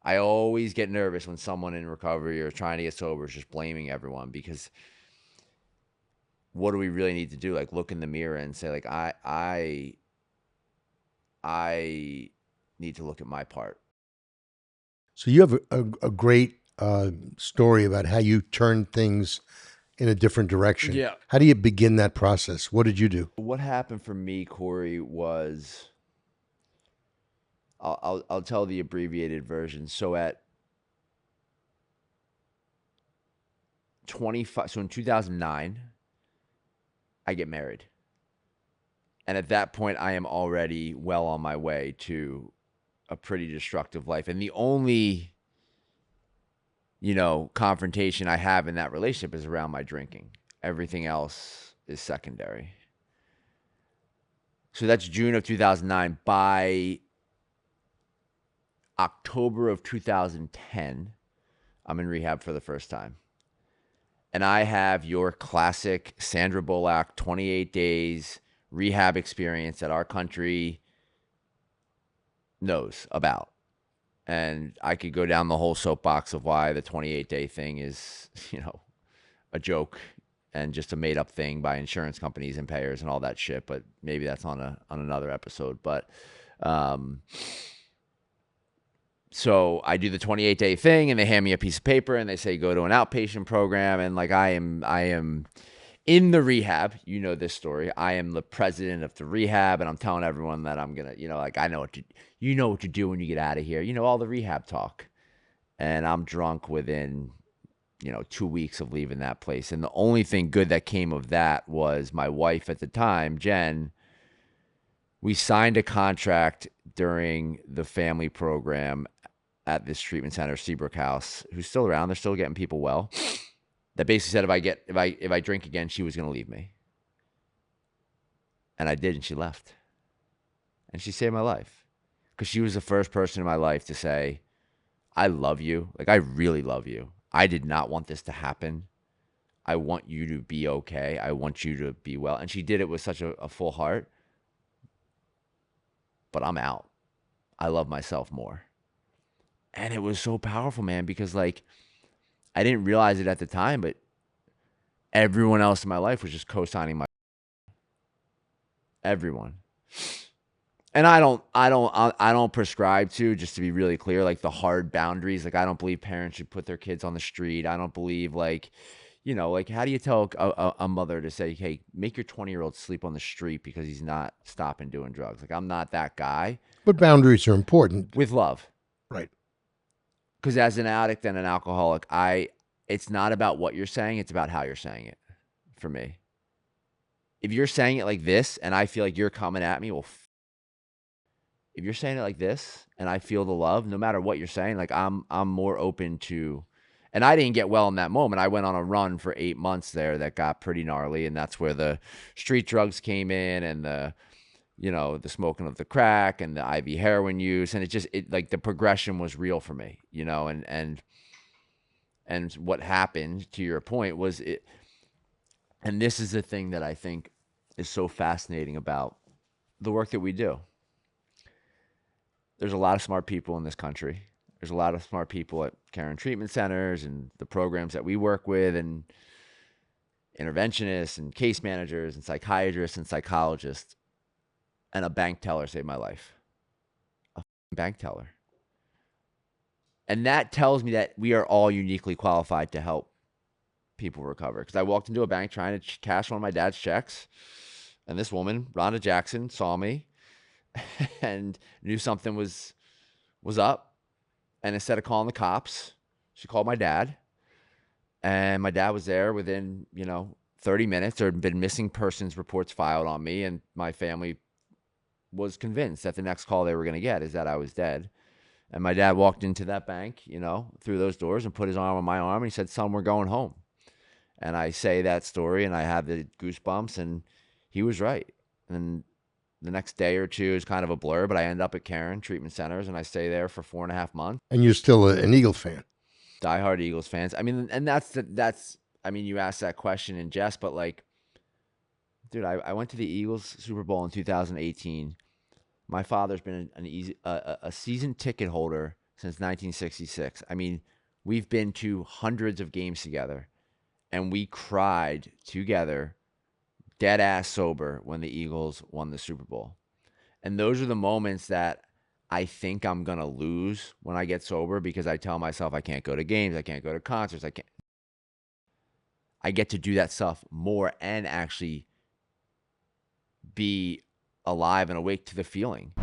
I always get nervous when someone in recovery or trying to get sober is just blaming everyone, because what do we really need to do? Like, look in the mirror and say, like, I need to look at my part. So you have a great story about how you turned things in a different direction. Yeah. How do you begin that process? What did you do? What happened for me, Corey, was I'll tell the abbreviated version. So at 25, so in 2009, I get married. And at that point, I am already well on my way to a pretty destructive life. And the only, confrontation I have in that relationship is around my drinking. Everything else is secondary. So that's June of 2009. By October of 2010, I'm in rehab for the first time. And I have your classic Sandra Bullock 28 days rehab experience that our country knows about. And I could go down the whole soapbox of why the 28-day thing is, a joke and just a made up thing by insurance companies and payers and all that shit. But maybe that's on another episode. But so I do the 28-day thing, and they hand me a piece of paper and they say, go to an outpatient program. And like, I am in the rehab. You know this story. I am the president of the rehab, and I'm telling everyone that I'm going to, like, I know what to do when you get out of here. All the rehab talk. And I'm drunk within, 2 weeks of leaving that place. And the only thing good that came of that was my wife at the time, Jen. We signed a contract during the family program at this treatment center, Seabrook House, who's still around. They're still getting people well. That basically said if I drink again, she was going to leave me. And I did, and she left. And she saved my life, because she was the first person in my life to say, I love you. Like, I really love you. I did not want this to happen. I want you to be okay. I want you to be well. And she did it with such a full heart. But I'm out. I love myself more. And it was so powerful, man, because like, I didn't realize it at the time, but everyone else in my life was just co-signing everyone. And I don't prescribe to, just to be really clear, like the hard boundaries. Like, I don't believe parents should put their kids on the street. I don't believe like, like, how do you tell a mother to say, hey, make your 20-year-old sleep on the street because he's not stopping doing drugs? Like, I'm not that guy. But boundaries are important, With love. right? Because as an addict and an alcoholic, it's not about what you're saying, it's about how you're saying it for me. If you're saying it like this and I feel like you're coming at me, well, if you're saying it like this and I feel the love, no matter what you're saying, like, I'm more open to. And I didn't get well in that moment. I went on a run for 8 months there that got pretty gnarly, and that's where the street drugs came in, and the smoking of the crack and the IV heroin use, and it like, the progression was real for me, and what happened, to your point, was it. And this is the thing that I think is so fascinating about the work that we do. There's a lot of smart people in this country. There's a lot of smart people at care and treatment centers and the programs that we work with, and interventionists and case managers and psychiatrists and psychologists. And a bank teller saved my life. A bank teller. And that tells me that we are all uniquely qualified to help people recover. Because I walked into a bank trying to cash one of my dad's checks, and this woman, Rhonda Jackson, saw me and knew something was up. And instead of calling the cops, she called my dad. And my dad was there within, 30 minutes. There had been missing persons reports filed on me, and my family was convinced that the next call they were going to get is that I was dead. And my dad walked into that bank, through those doors, and put his arm on my arm, and he said, son, we're going home. And I say that story and I have the goosebumps, and he was right. And the next day or two is kind of a blur, but I end up at Karen Treatment Centers, and I stay there for 4.5 months. And you're still an Eagle fan. Diehard Eagles fans. I mean, and I mean, you asked that question in jest, but like, dude, I went to the Eagles Super Bowl in 2018. My father's been a season ticket holder since 1966. I mean, we've been to hundreds of games together, and we cried together, dead ass sober, when the Eagles won the Super Bowl. And those are the moments that I think I'm going to lose when I get sober, because I tell myself I can't go to games, I can't go to concerts, I get to do that stuff more and actually be alive and awake to the feeling.